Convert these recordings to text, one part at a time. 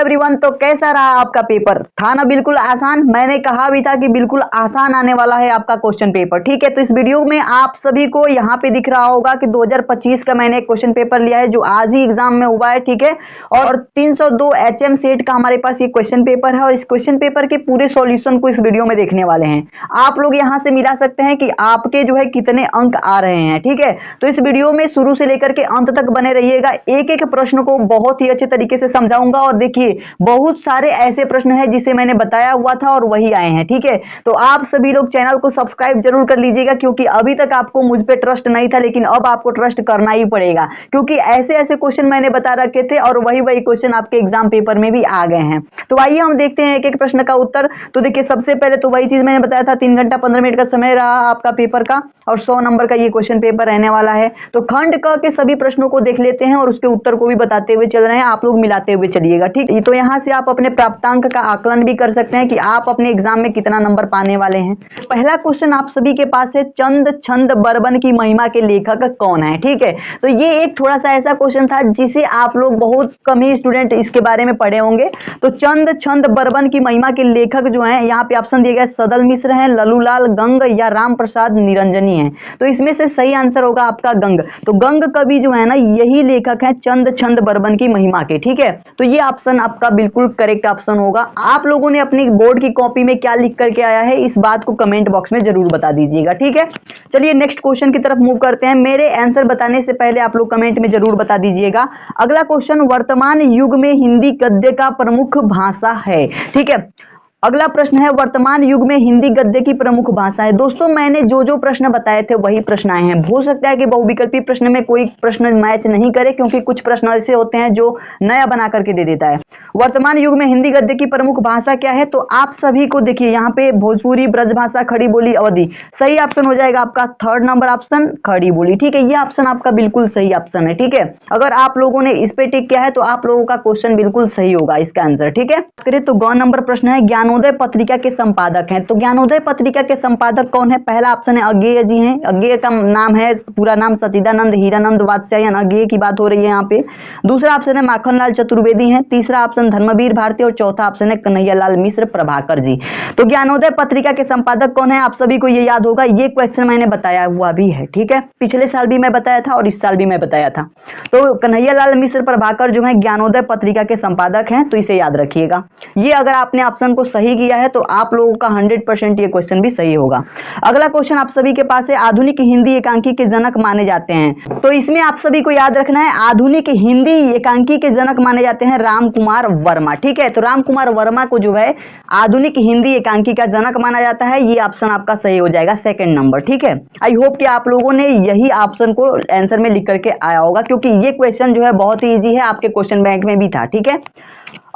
Everyone, तो कैसा रहा आपका पेपर? था ना बिल्कुल आसान। मैंने कहा भी था कि बिल्कुल आसान आने वाला है आपका क्वेश्चन पेपर। ठीक है, तो इस वीडियो में आप सभी को यहाँ पे दिख रहा होगा कि 2025 का मैंने एक क्वेश्चन पेपर लिया है जो आज ही एग्जाम में हुआ है। ठीक है, और 302 HM सेट का हमारे पास ये क्वेश्चन पेपर है और इस क्वेश्चन पेपर के पूरे सॉल्यूशन को इस वीडियो में देखने वाले हैं। आप लोग यहाँ से मिला सकते हैं कि आपके जो है कितने अंक आ रहे हैं। ठीक है, तो इस वीडियो में शुरू से लेकर के अंत तक बने रहिएगा। एक एक प्रश्न को बहुत ही अच्छे तरीके से समझाऊंगा और देखिए बहुत सारे ऐसे प्रश्न हैं जिसे मैंने बताया हुआ था और वही आए हैं। ठीक है, तो आप सभी लोग चैनल को सब्सक्राइब जरूर कर लीजिएगा क्योंकि अभी तक आपको मुझ पे ट्रस्ट नहीं था, लेकिन अब आपको ट्रस्ट करना ही पड़ेगा क्योंकि ऐसे ऐसे क्वेश्चन मैंने बता रखे थे और वही वही क्वेश्चन आपके एग्जाम पेपर में भी आ गए हैं। तो आइए हम देखते हैं एक एक प्रश्न का उत्तर। तो देखिए सबसे पहले तो वही चीज मैंने बताया था, 3 घंटा 15 मिनट का समय रहा आपका पेपर का और 100 नंबर का ये क्वेश्चन पेपर रहने वाला है। तो खंड क के सभी प्रश्नों को देख लेते हैं और उसके उत्तर को भी बताते हुए चल रहे हैं, आप लोग मिलाते हुए चलिएगा। ठीक, तो यहाँ से आप अपने प्राप्तांक का आकलन भी कर सकते हैं कि आप अपने एग्जाम में कितना नंबर पाने वाले हैं। पहला क्वेश्चन आप सभी के पास है, चंद छंद बर्बन की महिमा के लेखक कौन है? ठीक है, तो ये एक थोड़ा सा ऐसा क्वेश्चन था जिसे आप लोग बहुत कम ही स्टूडेंट इसके बारे में पढ़े होंगे। तो चंद छंद बर्बन की महिमा के लेखक जो है, यहाँ पे ऑप्शन दिए गए सदल मिश्र है, ललूलाल गंग या राम प्रसाद निरंजनी है। तो इसमें से सही आंसर होगा आपका गंग। तो गंग कवि जो है ना, यही लेखक है चंद छंद बर्बन की महिमा के। ठीक है, तो ये ऑप्शन आपका बिल्कुल करेक्ट ऑप्शन होगा। आप लोगों ने अपनी बोर्ड की कॉपी में क्या लिख करके आया है इस बात को कमेंट बॉक्स में जरूर बता दीजिएगा। ठीक है, चलिए नेक्स्ट क्वेश्चन की तरफ मूव करते हैं। मेरे आंसर बताने से पहले आप लोग कमेंट में जरूर बता दीजिएगा। अगला क्वेश्चन, वर्तमान युग में हिंदी गद्य का प्रमुख भाषा है। ठीक है, अगला प्रश्न है, वर्तमान युग में हिंदी गद्य की प्रमुख भाषा है। दोस्तों मैंने जो जो प्रश्न बताए थे वही प्रश्न आए हैं। हो सकता है कि बहुविकल्पी प्रश्न में कोई प्रश्न मैच नहीं करे क्योंकि कुछ प्रश्न ऐसे होते हैं जो नया बना करके दे देता है। वर्तमान युग में हिंदी गद्य की प्रमुख भाषा क्या है? तो आप सभी को देखिए यहाँ पे भोजपुरी, ब्रजभाषा, खड़ी बोली, अवधी। सही ऑप्शन हो जाएगा आपका 3rd नंबर ऑप्शन खड़ी बोली। ठीक है, ये ऑप्शन आपका बिल्कुल सही ऑप्शन है। ठीक है, अगर आप लोगों ने इस पे टिक किया है तो आप लोगों का क्वेश्चन बिल्कुल सही होगा इसका आंसर। ठीक है, तो 9 नंबर प्रश्न है, ज्ञानोदय पत्रिका के संपादक हैं। तो ज्ञानोदय पत्रिका के संपादक कौन है? पहला ऑप्शन है अज्ञेय जी हैं। अज्ञेय का नाम है, पूरा नाम सचिदानंद हीरानंद वात्स्यायन अज्ञेय की बात हो रही है यहाँ पे। दूसरा ऑप्शन है माखनलाल चतुर्वेदी हैं। तीसरा ऑप्शन धर्मवीर भारती और चौथा ऑप्शन है कन्हैयालाल मिश्र प्रभाकर जी। तो ज्ञानोदय पत्रिका के संपादक कौन है? आप सभी को ये याद होगा, ये क्वेश्चन मैंने बताया हुआ भी है। ठीक है, पिछले साल भी मैं बताया था और इस साल भी मैं बताया था। तो कन्हैयालाल मिश्र प्रभाकर जो है ज्ञानोदय पत्रिका के संपादक हैं, तो इसे याद रखिएगा। ये अगर आपने ऑप्शन को सही किया है तो आप लोगों का 100% ये क्वेश्चन भी सही होगा। अगला क्वेश्चन आप सभी के पास है, आधुनिक हिंदी एकांकी के जनक माने जाते हैं। तो इसमें आप सभी को याद रखना है, आधुनिक हिंदी एकांकी के जनक माने जाते हैं राम कुमार वर्मा। ठीक है, तो राम कुमार वर्मा को जो है आधुनिक हिंदी एकांकी का जनक माना जाता है। ये ऑप्शन आपका सही हो जाएगा 2nd नंबर। ठीक है, आई होप कि आप लोगों ने यही ऑप्शन को आंसर में लिख करके आया होगा क्योंकि ये क्वेश्चन जो है बहुत ही इजी है, आपके क्वेश्चन बैंक में भी था। ठीक है,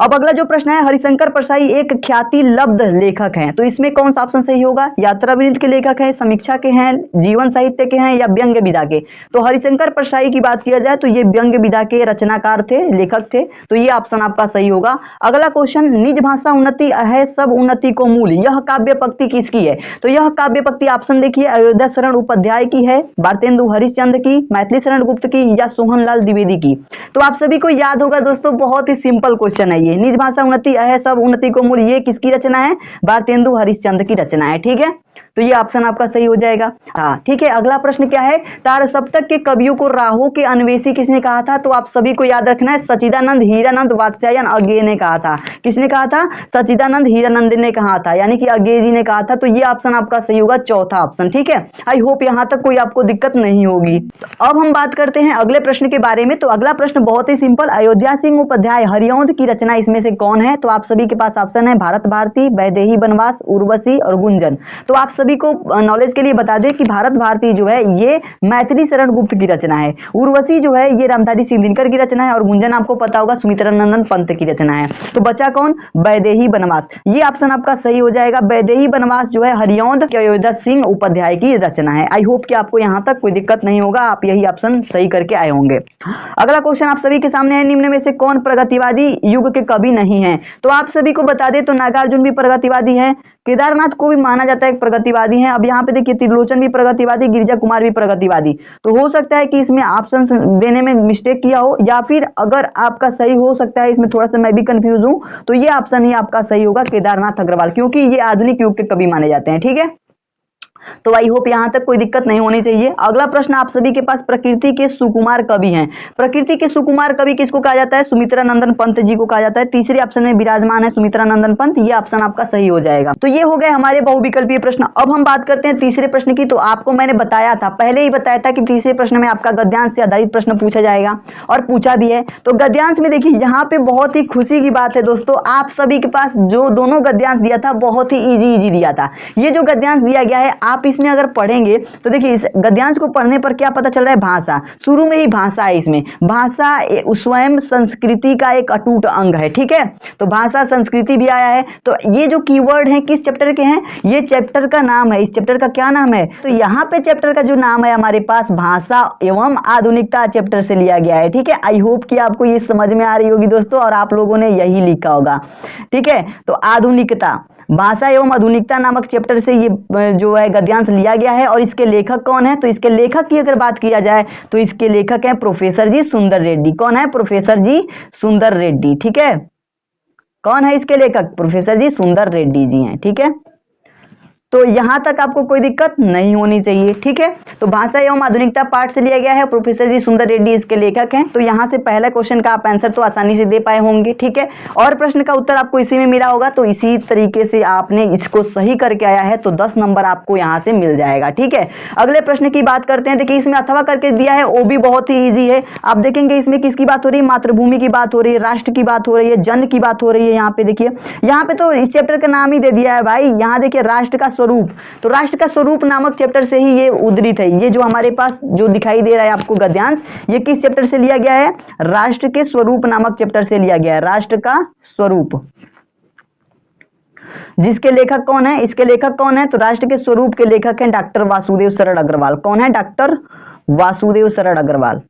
अब अगला जो प्रश्न है, हरिशंकर परसाई एक ख्याति लब्ध लेखक हैं। तो इसमें कौन सा ऑप्शन सही होगा? यात्रा वृत्त के लेखक हैं, समीक्षा के हैं, जीवन साहित्य के हैं या व्यंग्य विधा के? तो हरिशंकर परसाई की बात किया जाए तो ये व्यंग्य विधा के रचनाकार थे, लेखक थे। तो ये ऑप्शन आपका सही होगा। अगला क्वेश्चन, निज भाषा उन्नति है सब उन्नति को मूल, यह काव्य पंक्ति किसकी है? तो यह काव्य पंक्ति ऑप्शन देखिए, अयोध्या शरण उपाध्याय की है, भारतेंदु हरिश्चंद्र की, मैथिली शरण गुप्त की या सोहनलाल द्विवेदी की? तो आप सभी को याद होगा दोस्तों, बहुत ही सिंपल क्वेश्चन है ये। निज भाषा उन्नति है सब उन्नति को मूल, ये किसकी रचना है? भारतेंदु हरिश्चंद्र की रचना है। ठीक है, तो ये ऑप्शन आपका सही हो जाएगा। हाँ ठीक है, अगला प्रश्न क्या है, तार सप्तक के कवियों को राहों के अन्वेषी किसने कहा था? तो आप सभी को याद रखना है, सचिदानंद हीरानंद वात्स्यायन अज्ञेय ने कहा था। किसने कहा था? सचिदानंद हीरानंद ने कहा था, यानी कि अज्ञेय जी ने कहा था। तो ये ऑप्शन आपका सही होगा, चौथा ऑप्शन। ठीक है, आई होप यहाँ तक कोई आपको दिक्कत नहीं होगी। अब हम बात करते हैं अगले प्रश्न के बारे में। तो अगला प्रश्न बहुत ही सिंपल, अयोध्या सिंह उपाध्याय हरिऔंध की रचना इसमें से कौन है? तो आप सभी के पास ऑप्शन है भारत भारती, वैदेही बनवास, उर्वशी और गुंजन। तो आप सभी को नॉलेज के लिए बता दें कि भारत भारती जो है ये मैथिली शरण गुप्त की रचना है, उर्वशी जो है ये रामधारी सिंह दिनकर की रचना है और गुंजन आपको पता होगा सुमित्रानंदन पंत की रचना है। तो बचा कौन? वैदेही बनवास। ये ऑप्शन आपका सही हो जाएगा। वैदेही बनवास जो है हरिऔंध अयोध्या सिंह उपाध्याय की रचना है। आई होप कि आपको यहाँ तक कोई दिक्कत नहीं होगा, आप यही ऑप्शन सही करके आए होंगे। अगला क्वेश्चन आप सभी के सामने है, निम्न में से कौन प्रगतिवादी युग के कवि नहीं है? तो आप सभी को बता दें तो नागार्जुन भी प्रगतिवादी है, केदारनाथ को भी माना जाता है एक प्रगतिवादी है। अब यहाँ पे देखिए त्रिलोचन भी प्रगतिवादी, गिरिजा कुमार भी प्रगतिवादी। तो हो सकता है कि इसमें ऑप्शन देने में मिस्टेक किया हो, या फिर अगर आपका सही हो सकता है, इसमें थोड़ा सा मैं भी कंफ्यूज हूँ, तो ये ऑप्शन ही आपका सही होगा, केदारनाथ अग्रवाल, क्योंकि ये आधुनिक युग के कवि माने जाते हैं। ठीक है, तो आई होप यहां तक कोई दिक्कत नहीं होनी चाहिए। अगला प्रश्न आप सभी के पास, प्रकृति के सुकुमार कवि हैं। प्रकृति के सुकुमार कवि किसको कहा जाता है? सुमित्रा नंदन पंत जी को कहा जाता है। तीसरे ऑप्शन में विराजमान है सुमित्रा नंदन पंत, ये ऑप्शन आपका सही हो जाएगा। तो ये हो गए हमारे बहुविकल्पीय प्रश्न। अब हम बात करते हैं तीसरे प्रश्न की। तो आपको मैंने बताया था, पहले ही बताया था कि तीसरे प्रश्न में आपका गद्यांश से आधारित प्रश्न पूछा जाएगा, और पूछा भी है। तो गद्यांश में देखिए यहाँ पे बहुत ही खुशी की बात है दोस्तों, आप सभी के पास जो दोनों गद्यांश दिया था बहुत ही इजी दिया था। ये जो गद्यांश दिया गया है, आप इसमें अगर पढ़ेंगे तो देखिए इस गद्यांश को पढ़ने पर क्या पता चल रहा है? भाषा, शुरू में ही भाषा है इसमें। भाषा स्वयं संस्कृति का एक अटूट अंग है। ठीक है, तो भाषा संस्कृति भी आया है। तो ये जो कीवर्ड हैं किस चैप्टर के हैं? ये चैप्टर का नाम है। इस चैप्टर का क्या नाम है? तो यहाँ पे चैप्टर का जो नाम है हमारे पास, भाषा एवं आधुनिकता चैप्टर से लिया गया है। ठीक है, आई होप कि आपको ये समझ में आ रही होगी दोस्तों, और आप लोगों ने यही लिखा होगा। ठीक है, तो आधुनिकता, भाषा एवं आधुनिकता नामक चैप्टर से ये जो है गद्यांश लिया गया है। और इसके लेखक कौन है? तो इसके लेखक की अगर बात किया जाए तो इसके लेखक हैं प्रोफेसर जी सुंदर रेड्डी। कौन है? प्रोफेसर जी सुंदर रेड्डी। ठीक है, कौन है इसके लेखक? प्रोफेसर जी सुंदर रेड्डी जी हैं। ठीक है, तो यहां तक आपको कोई दिक्कत नहीं होनी चाहिए। ठीक है, तो भाषा एवं आधुनिकता पार्ट से लिया गया है, प्रोफेसर जी सुंदर रेड्डी इसके लेखक हैं। तो यहां से पहला क्वेश्चन का आप आंसर तो आसानी से दे पाए होंगे। ठीक है, और प्रश्न का उत्तर आपको इसी में मिला होगा, तो इसी तरीके से आपने इसको सही करके आया है तो 10 नंबर आपको यहां से मिल जाएगा। ठीक है, अगले प्रश्न की बात करते हैं। देखिए इसमें अथवा करके दिया है, वो भी बहुत ही ईजी है। आप देखेंगे इसमें किसकी बात हो रही है? मातृभूमि की बात हो रही है, राष्ट्र की बात हो रही है, जन की बात हो रही है। यहाँ पे देखिए, यहाँ पे तो इस चैप्टर का नाम ही दे दिया है भाई। यहाँ देखिए राष्ट्र का स्वरूप, तो राष्ट्र का स्वरूप नामक चैप्टर से ही ये उद्धृत है। ये जो हमारे पास जो दिखाई दे रहा है आपको गद्यांश, ये किस चैप्टर से लिया गया है? राष्ट्र के स्वरूप नामक चैप्टर से लिया गया है। राष्ट्र का स्वरूप, जिसके लेखक कौन है? इसके लेखक कौन है? तो राष्ट्र के स्वरूप के लेखक हैं डॉक्टर वासुदेव शरण अग्रवाल। कौन है? डॉक्टर वासुदेव शरण अग्रवाल।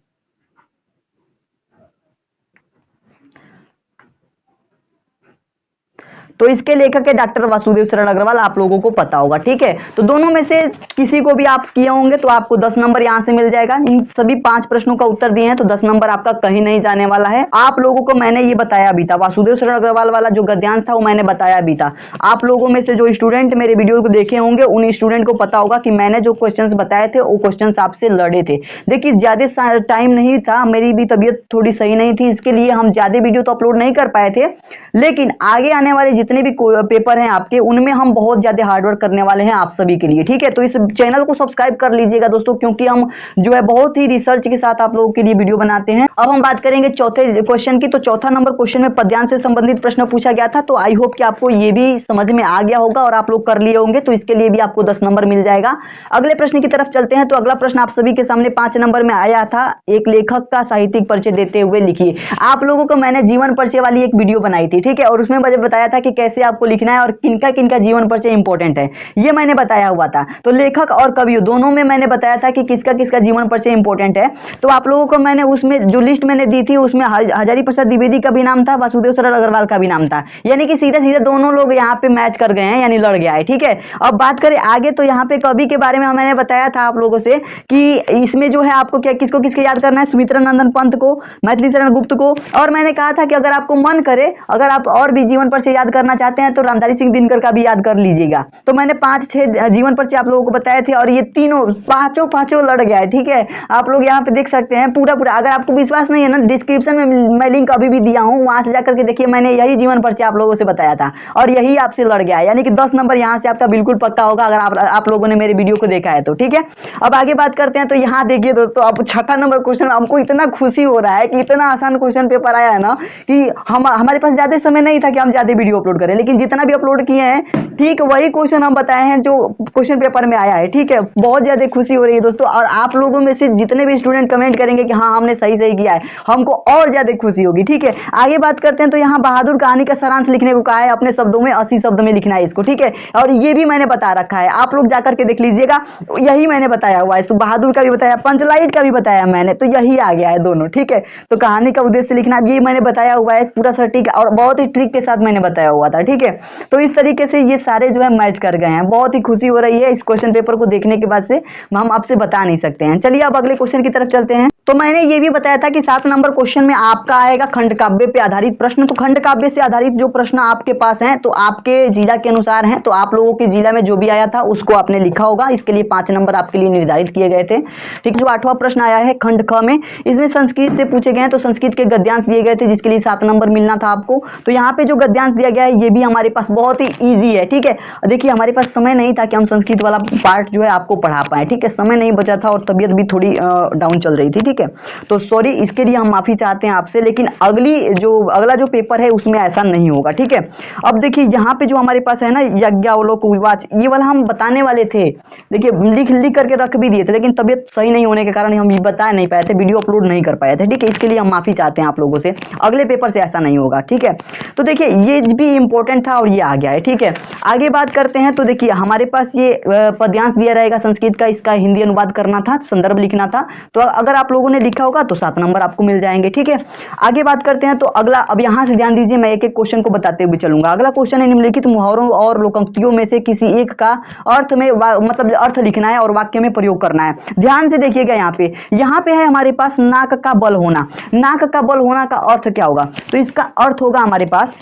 तो इसके लेखक है डॉक्टर वासुदेव शरण अग्रवाल, आप लोगों को पता होगा। ठीक है, तो दोनों में से किसी को भी आप किए होंगे तो आपको 10 नंबर यहां से मिल जाएगा। इन सभी 5 प्रश्नों का उत्तर दिए हैं तो 10 नंबर आपका कहीं नहीं जाने वाला है। आप लोगों को मैंने ये बताया भी था, वासुदेव शरण अग्रवाल वाला जो गद्यांश था वो मैंने बताया भी था। आप लोगों में से जो स्टूडेंट मेरे वीडियो को देखे होंगे उन स्टूडेंट को पता होगा कि मैंने जो क्वेश्चन बताए थे वो क्वेश्चन आपसे लड़े थे। देखिए ज्यादा टाइम नहीं था, मेरी भी तबीयत थोड़ी सही नहीं थी, इसके लिए हम ज्यादा वीडियो तो अपलोड नहीं कर पाए थे। लेकिन आगे आने वाले जितने भी पेपर हैं आपके, उनमें हम बहुत ज्यादा हार्डवर्क करने वाले हैं आप सभी के लिए। ठीक है, तो इस चैनल को सब्सक्राइब कर लीजिएगा दोस्तों, क्योंकि हम जो है बहुत ही रिसर्च के साथ आप लोगों के लिए वीडियो बनाते हैं। अब हम बात करेंगे चौथे क्वेश्चन की। तो चौथा नंबर क्वेश्चन में पद्यांश से संबंधित प्रश्न पूछा गया था। तो आई होप कि आपको ये भी समझ में आ गया होगा और आप लोग कर लिए होंगे, तो इसके लिए भी आपको 10 नंबर मिल जाएगा। अगले प्रश्न की तरफ चलते हैं। तो अगला प्रश्न आप सभी के सामने 5 नंबर में आया था, एक लेखक का साहित्यिक परिचय देते हुए लिखिए। आप लोगों को मैंने जीवन परिचय वाली एक वीडियो बनाई थी। ठीक है, और उसमें मुझे बताया था कि कैसे आपको लिखना है और किनका किनका जीवन परिचय इंपॉर्टेंट है, ये मैंने बताया हुआ था। तो लेखक और कवि दोनों में मैंने बताया था कि किसका किसका जीवन परिचय इंपॉर्टेंट है। तो आप लोगों को मैंने उसमें जो लिस्ट मैंने दी थी उसमें हजारी प्रसाद द्विवेदी का भी नाम था, वासुदेव शरण अग्रवाल का भी नाम था। यानी कि सीधे सीधे दोनों लोग यहाँ पे मैच कर गए हैं, यानी लड़ गया है। ठीक है, अब बात करें आगे। तो यहाँ पे कवि के बारे में मैंने बताया था आप लोगों से कि इसमें जो है आपको क्या किसको किसके याद करना है? सुमित्रा नंदन पंत को, मैथिली शरण गुप्त को। और मैंने कहा था कि अगर आपको मन करे, अगर आप और भी जीवन परिचय याद करना चाहते हैं तो रामधारी सिंह दिनकर का भी याद कर लीजिएगा। तो मैंने 5-6 जीवन परिचय आप लोगों को बताए थे और ये तीनों पांचों लड़ गया है। ठीक है, आप लोग यहाँ पे देख सकते हैं पूरा। अगर आपको विश्वास नहीं है ना, डिस्क्रिप्शन में मैं लिंक अभी भी दिया हूँ, वहां से जाकर के देखिए। मैंने यही जीवन परिचय आप लोगों से बताया था और यही आपसे लड़ गया है, यानी कि 10 नंबर यहाँ से आपका बिल्कुल पक्का होगा अगर आप लोगों ने मेरे वीडियो को देखा है तो। ठीक है, अब आगे बात करते हैं। तो यहाँ देखिए दोस्तों, अब 6ठा नंबर क्वेश्चन, हमको इतना खुशी हो रहा है कि इतना आसान क्वेश्चन पेपर आया है ना कि हमारे पास ज्यादा समय नहीं था कि हम ज्यादा वीडियो अपलोड करें, लेकिन जितना भी अपलोड किए हैं ठीक वही क्वेश्चन हम बताए हैं जो क्वेश्चन पेपर में आया है। ठीक है, बहुत ज्यादा खुशी हो रही है दोस्तों, और आप लोगों में से जितने भी स्टूडेंट कमेंट करेंगे कि हाँ हमने सही किया है, हमको और ज्यादा खुशी होगी। ठीक है, आगे बात करते हैं। तो यहाँ बहादुर कहानी का सारांश लिखने को कहा है, अपने शब्दों में 80 शब्द में लिखना है इसको। ठीक है, और ये भी मैंने बता रखा है, आप लोग जाकर के देख लीजिएगा, यही मैंने बताया हुआ है। तो बहादुर का भी बताया, पंचलाइट का भी बताया मैंने, तो यही आ गया है दोनों। ठीक है, तो कहानी का उद्देश्य लिखना ये मैंने बताया हुआ है पूरा सटीक, और बहुत ही ट्रिक के साथ मैंने बताया हुआ था, ठीक है। तो इस तरीके से ये सारे जो है मैच कर गए हैं। बहुत ही खुशी हो रही है इस क्वेश्चन पेपर को देखने के बाद से, हम आपसे बता नहीं सकते हैं। चलिए अब अगले क्वेश्चन की तरफ चलते हैं। तो मैंने ये भी बताया था कि 7 नंबर क्वेश्चन में आपका आएगा खंड काव्य पे आधारित प्रश्न। तो खंड काव्य से आधारित जो प्रश्न आपके पास हैं तो आपके जिला के अनुसार हैं, तो आप लोगों के जिला में जो भी आया था उसको आपने लिखा होगा। इसके लिए 5 नंबर आपके लिए निर्धारित किए गए थे, ठीक। जो 8वां प्रश्न आया है खंड ख में, इसमें संस्कृत से पूछे गए हैं, तो संस्कृत के गद्यांश दिए गए थे जिसके लिए 7 नंबर मिलना था आपको। तो यहाँ पे जो गद्यांश दिया गया है ये भी हमारे पास बहुत ही ईजी है, ठीक है। देखिए हमारे पास समय नहीं था कि हम संस्कृत वाला पार्ट जो है आपको पढ़ा पाए, ठीक है, समय नहीं बचा था और तबीयत भी थोड़ी डाउन चल रही थी, ठीक है। तो सॉरी, इसके लिए हम माफी चाहते हैं आपसे, लेकिन अगला जो पेपर है उसमें ऐसा नहीं होगा, ठीक है। अब देखिए यहाँ पे जो हमारे पास है ना यज्ञावलोक विवाच, ये वाला हम बताने वाले थे, देखिए लिख करके रख भी दिए थे, लेकिन तबीयत सही नहीं होने के कारण हम ये बता नहीं पाए थे, वीडियो अपलोड नहीं कर पाए थे, ठीक है। इसके लिए हम माफी चाहते हैं आप लोगों से, अगले पेपर से ऐसा नहीं होगा, ठीक है। तो देखिए ये भी इंपॉर्टेंट था और ये आ गया है, ठीक है। आगे बात करते हैं। तो देखिए हमारे पास ये पद्यांश दिया रहेगा संस्कृत का, इसका हिंदी अनुवाद करना था, संदर्भ लिखना था। तो अगर आप लोगों ने लिखा होगा तो 7 नंबर आपको मिल जाएंगे, ठीक है। आगे बात करते हैं। तो अगला, अब यहां से ध्यान दीजिए, मैं एक एक क्वेश्चन को बताते हुए चलूंगा। अगला क्वेश्चन है निम्नलिखित मुहावरों और लोकोक्तियों में से किसी एक का अर्थ में मतलब अर्थ लिखना है और वाक्य में प्रयोग करना है। ध्यान से देखिएगा, यहाँ पे है हमारे पास नाक का बल होना। नाक का बल होना का अर्थ क्या होगा? तो इसका अर्थ होगा हमारे पास,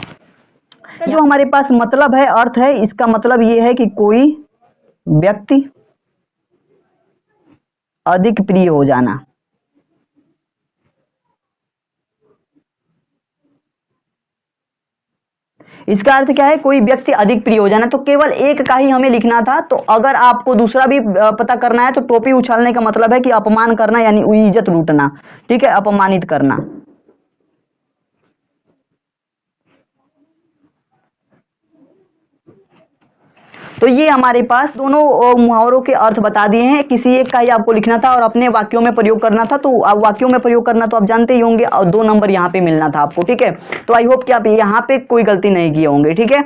जो हमारे पास मतलब है, अर्थ है, इसका मतलब ये है कि कोई व्यक्ति अधिक प्रिय हो जाना। इसका अर्थ क्या है? कोई व्यक्ति अधिक प्रिय हो जाना। तो केवल एक का ही हमें लिखना था। तो अगर आपको दूसरा भी पता करना है तो टोपी उछालने का मतलब है कि अपमान करना, यानी इज्जत लूटना, ठीक है, अपमानित करना। तो ये हमारे पास दोनों मुहावरों के अर्थ बता दिए हैं। किसी एक का ही आपको लिखना था और अपने वाक्यों में प्रयोग करना था। तो आप वाक्यों में प्रयोग करना तो आप जानते ही होंगे, और 2 नंबर यहाँ पे मिलना था आपको, ठीक है। तो आई होप कि आप यहाँ पे कोई गलती नहीं किए होंगे, ठीक है।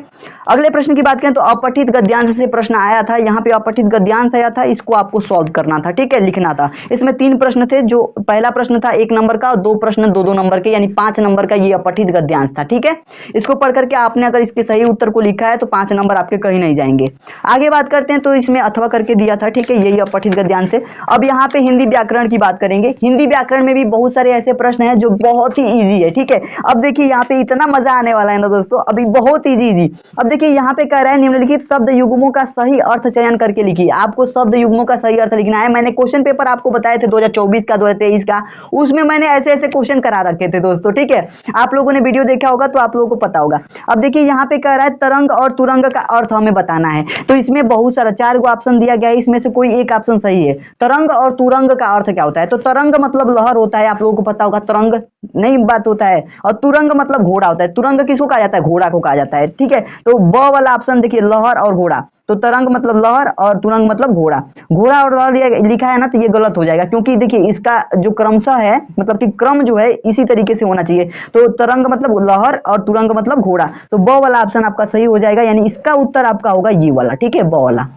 अगले प्रश्न की बात करें तो अपठित गद्यांश से प्रश्न आया था। यहाँ पे अपठित गद्यांश आया था, इसको आपको सॉल्व करना था, ठीक है, लिखना था। इसमें 3 प्रश्न थे। जो पहला प्रश्न था 1 नंबर का और 2 प्रश्न 2-2 नंबर के, यानी 5 नंबर का ये अपठित गद्यांश था, ठीक है। इसको पढ़ करके आपने अगर इसके सही उत्तर को लिखा है तो 5 नंबर आपके कहीं नहीं जाएंगे। आगे बात करते हैं। तो इसमें अथवा करके दिया था, ठीक है, यही अपठित गद्यांश है। अब यहाँ पे हिंदी व्याकरण की बात करेंगे। हिंदी व्याकरण में भी बहुत सारे ऐसे प्रश्न हैं जो बहुत ही इजी है, ठीक है। अब देखिए यहाँ पे इतना मजा आने वाला है ना दोस्तों, अभी बहुत इजी। अब देखिए यहाँ पे कह रहा है निम्नलिखित शब्द युग्मों का सही अर्थ चयन करके लिखिए। आपको शब्द युग्मों का सही अर्थ लिखना है। मैंने क्वेश्चन पेपर आपको बताए थे 2024 का, 2023 का, उसमें मैंने ऐसे ऐसे क्वेश्चन करा रखे थे दोस्तों, ठीक है। आप लोगों ने वीडियो देखा होगा तो आप लोगों को पता होगा। अब देखिए यहाँ पे कह रहा है तरंग और तुरंग का अर्थ हमें बताना है। तो इसमें बहुत सारा 4 गो ऑप्शन दिया गया है, इसमें से कोई एक ऑप्शन सही है। तरंग और तुरंग का अर्थ क्या होता है? तो तरंग मतलब लहर होता है, आप लोगों को पता होगा, तरंग नई बात होता है। और तुरंग मतलब घोड़ा होता है। तुरंग किसको कहा जाता है? घोड़ा को कहा जाता है, ठीक है। तो ब वाला ऑप्शन देखिए, लहर और घोड़ा। तो तरंग मतलब लहर और तुरंग मतलब घोड़ा। घोड़ा और लहर ये लिखा है ना, तो ये गलत हो जाएगा, क्योंकि देखिए इसका जो क्रमशः है, मतलब कि क्रम जो है इसी तरीके से होना चाहिए। तो तरंग मतलब लहर और तुरंग मतलब घोड़ा। तो ब वाला ऑप्शन आपका सही हो जाएगा, यानी इसका उत्तर आपका होगा ये वाला, ठीक है, ब वाला।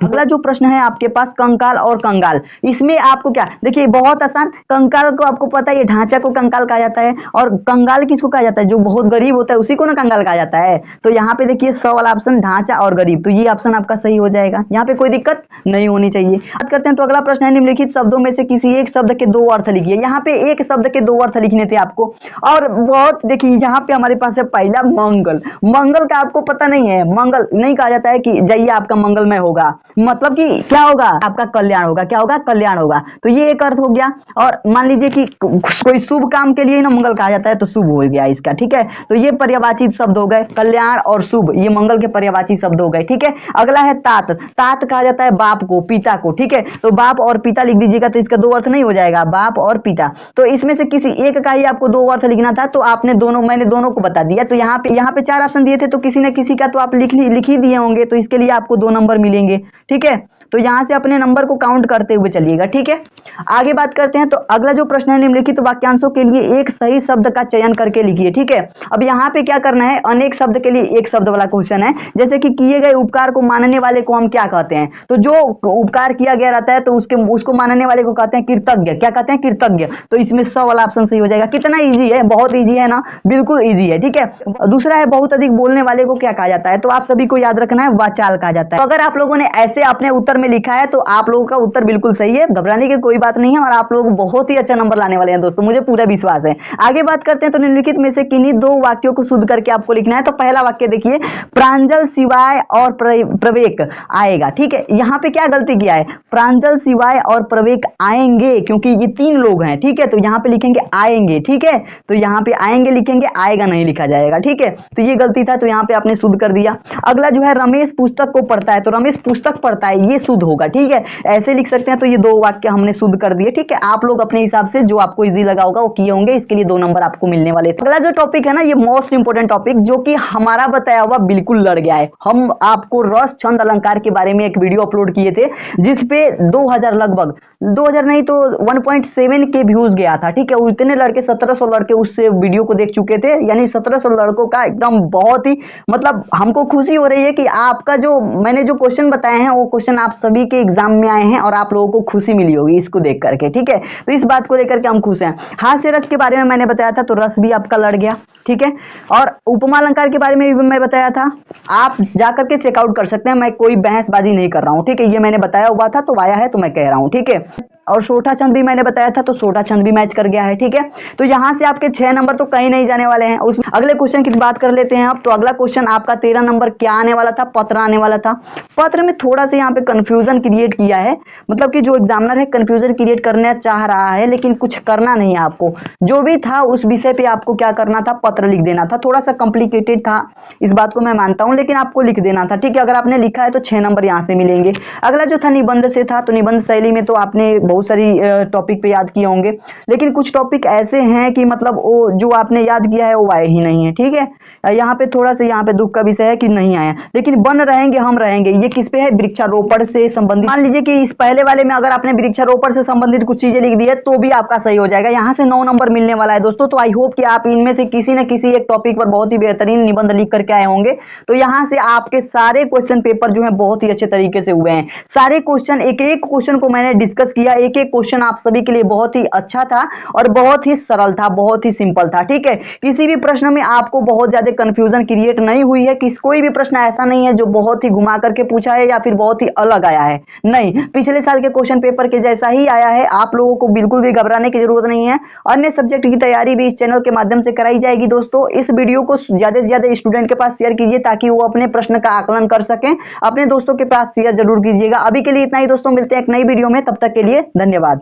अगला जो प्रश्न है आपके पास कंकाल और कंगाल। इसमें आपको क्या, देखिए बहुत आसान। कंकाल को आपको पता है, ये ढांचा को कंकाल कहा जाता है, और कंगाल किसको कहा जाता है? जो बहुत गरीब होता है उसी को ना कंगाल कहा जाता है। तो यहाँ पे देखिए 100 वाला ऑप्शन, ढांचा और गरीब, तो ये ऑप्शन आपका सही हो जाएगा। यहाँ पे कोई दिक्कत नहीं होनी चाहिए। बात करते हैं। तो अगला प्रश्न है निम्नलिखित शब्दों में से किसी एक शब्द के 2 अर्थ लिखिए। यहाँ पे एक शब्द के 2 अर्थ लिखने थे आपको, और बहुत देखिए यहाँ पे हमारे पास है पहला मंगल। मंगल का आपको पता नहीं है? मंगल नहीं कहा जाता है कि जाइए आपका मंगलमय होगा, मतलब कि क्या होगा? आपका कल्याण होगा। क्या होगा? कल्याण होगा। तो ये एक अर्थ हो गया। और मान लीजिए कि कोई शुभ काम के लिए ना मंगल कहा जाता है, तो शुभ हो गया इसका, ठीक है। तो ये पर्यायवाची शब्द हो गए, कल्याण और शुभ, ये मंगल के पर्यायवाची शब्द हो गए, ठीक है। अगला है तात। तात कहा जाता है बाप को, पिता को, ठीक है। तो बाप और पिता लिख दीजिएगा, तो इसका 2 अर्थ नहीं हो जाएगा, बाप और पिता। तो इसमें से किसी एक का ही आपको 2 अर्थ लिखना था, तो आपने दोनों, मैंने दोनों को बता दिया। तो यहाँ पे 4 ऑप्शन दिए थे, तो किसी न किसी का तो आप लिख ही दिए होंगे, तो इसके लिए आपको 2 नंबर मिलेंगे, ठीक है। तो यहाँ से अपने नंबर को काउंट करते हुए चलिएगा, ठीक है। आगे बात करते हैं। तो अगला जो प्रश्न है, निम्नलिखित वाक्यांशों के लिए एक सही शब्द का चयन करके लिखिए, ठीक है। अब यहाँ पे क्या करना है, अनेक शब्द के लिए एक शब्द वाला क्वेश्चन है। जैसे कि किए गए उपकार को मानने वाले को हम क्या कहते हैं, तो जो उपकार किया गया रहता है तो उसको मानने वाले को कहते हैं कृतज्ञ। क्या कहते हैं, कृतज्ञ। तो इसमें स वाला ऑप्शन सही हो जाएगा। कितना इजी है, बहुत इजी है ना, बिल्कुल इजी है, ठीक है। दूसरा है, बहुत अधिक बोलने वाले को क्या कहा जाता है, तो आप सभी को याद रखना है, वाचाल कहा जाता है। तो अगर आप लोगों ने ऐसे अपने उत्तर में लिखा है तो आप लोगों का उत्तर बिल्कुल सही है, घबराने की कोई बात नहीं है, और आप लोग बहुत ही अच्छा नंबर लाने वाले हैं दोस्तों, मुझे पूरा विश्वास है। आगे बात करते हैं। तो निम्नलिखित में से किन्हीं दो वाक्यों को शुद्ध करके आपको लिखना है। तो पहला वाक्य देखिए, प्रांजल सिवाय और प्रवेक आएगा, ठीक है। यहाँ पे क्या गलती किया है, प्रांजल सिवाय और प्रवेक आएंगे, क्योंकि ये तीन लोग हैं, ठीक है। तो यहाँ पे लिखेंगे आएंगे, ठीक है। तो यहाँ पे आएंगे लिखेंगे, आएगा नहीं लिखा जाएगा, ठीक है। तो ये गलती था, तो यहाँ पे आपने शुद्ध कर दिया। अगला जो है, रमेश पुस्तक को पढ़ता है, तो रमेश पुस्तक पढ़ता है, ये शुद्ध होगा, ठीक है। ऐसे लिख सकते हैं। तो ये दो वाक्य हमने शुद्ध कर दिए, ठीक है। आप लोग अपने हिसाब से जो आपको इजी लगा होगा वो किए होंगे, इसके लिए 2 नंबर आपको मिलने वाले थे। अगला जो टॉपिक है ना, ये मोस्ट इंपोर्टेंट टॉपिक, जो कि हमारा बताया हुआ बिल्कुल लड़ गया है। हम आपको रस छंद अलंकार के बारे में एक वीडियो अपलोड किए थे, जिसपे 2000 लगभग 2000 नहीं तो 1.7 के व्यूज गया था, ठीक है। उतने लड़के 1700 लड़के उस वीडियो को देख चुके थे, यानी 1700 लड़कों का एकदम बहुत ही मतलब हमको खुशी हो रही है कि आपका जो मैंने जो क्वेश्चन बताए हैं वो क्वेश्चन आप सभी के एग्जाम में आए हैं और आप लोगों को खुशी मिली होगी इसको देख करके, ठीक है। तो इस बात को लेकर के हम खुश हैं। हास्य रस के बारे में मैंने बताया था, तो रस भी आपका लड़ गया, ठीक है। और उपमा अलंकार के बारे में भी मैं बताया था, आप जाकर के चेकआउट कर सकते हैं, मैं कोई बहसबाजी नहीं कर रहा हूं, ठीक है। ये मैंने बताया हुआ था तो आया है तो मैं कह रहा हूं, ठीक है। और सोठा छंद भी मैंने बताया था, तो सोठा छंद भी मैच कर गया है, ठीक है। तो यहां से आपके 6 नंबर तो कहीं नहीं जाने वाले हैं। उस अगले क्वेश्चन की बात कर लेते हैं अब। तो अगला क्वेश्चन आपका 13 नंबर क्या आने वाला था, पत्र आने वाला था। पत्र में थोड़ा सा यहाँ पे कंफ्यूजन क्रिएट किया है, मतलब कि जो एग्जामिनर है कंफ्यूजन क्रिएट करना चाह रहा है, लेकिन कुछ करना नहीं है आपको। जो भी था उस विषय पे आपको क्या करना था, पत्र लिख देना था। थोड़ा सा कॉम्प्लिकेटेड था, इस बात को मैं मानता हूं, लेकिन आपको लिख देना था, ठीक है। अगर आपने लिखा है तो 6 नंबर यहाँ से मिलेंगे। अगला जो था निबंध से था, तो निबंध शैली में तो आपने बहुत सारी टॉपिक पे याद किए होंगे, लेकिन कुछ टॉपिक ऐसे हैं कि मतलब वो जो आपने याद किया है वो आए ही नहीं है, ठीक है। यहाँ पे थोड़ा सा यहाँ पे दुख का विषय है कि नहीं आया, लेकिन बन रहेंगे हम रहेंगे, ये किस पे है, वृक्षारोपण से संबंधित। मान लीजिए कि इस पहले वाले में अगर आपने वृक्षारोपण से संबंधित कुछ चीजें लिख दी है तो भी आपका सही हो जाएगा। यहाँ से 9 नंबर मिलने वाला है दोस्तों। तो आई होप कि आप इनमें से किसी न किसी एक टॉपिक पर बहुत ही बेहतरीन निबंध लिख करके आए होंगे। तो यहाँ से आपके सारे क्वेश्चन पेपर जो है बहुत ही अच्छे तरीके से हुए हैं। सारे क्वेश्चन, एक एक क्वेश्चन को मैंने डिस्कस किया, एक एक क्वेश्चन आप सभी के लिए बहुत ही अच्छा था और बहुत ही सरल था, बहुत ही सिंपल था, ठीक है। किसी भी प्रश्न में आपको बहुत ज्यादा कंफ्यूजन क्रिएट नहीं हुई है। कोई भी प्रश्न ऐसा नहीं है जो बहुत ही घुमा करके पूछा है या फिर बहुत ही अलग आया है, नहीं, पिछले साल के क्वेश्चन पेपर के जैसा ही आया है। आप लोगों को बिल्कुल भी घबराने की जरूरत नहीं है। अन्य सब्जेक्ट की तैयारी भी इस चैनल के माध्यम से कराई जाएगी दोस्तों। इस वीडियो को ज्यादा से ज्यादा स्टूडेंट के पास शेयर कीजिए ताकि वो अपने प्रश्न का आकलन कर सकें। अपने दोस्तों के पास शेयर जरूर कीजिएगा। अभी के लिए इतना ही दोस्तों, मिलते हैं एक नई वीडियो में, तब तक के लिए धन्यवाद।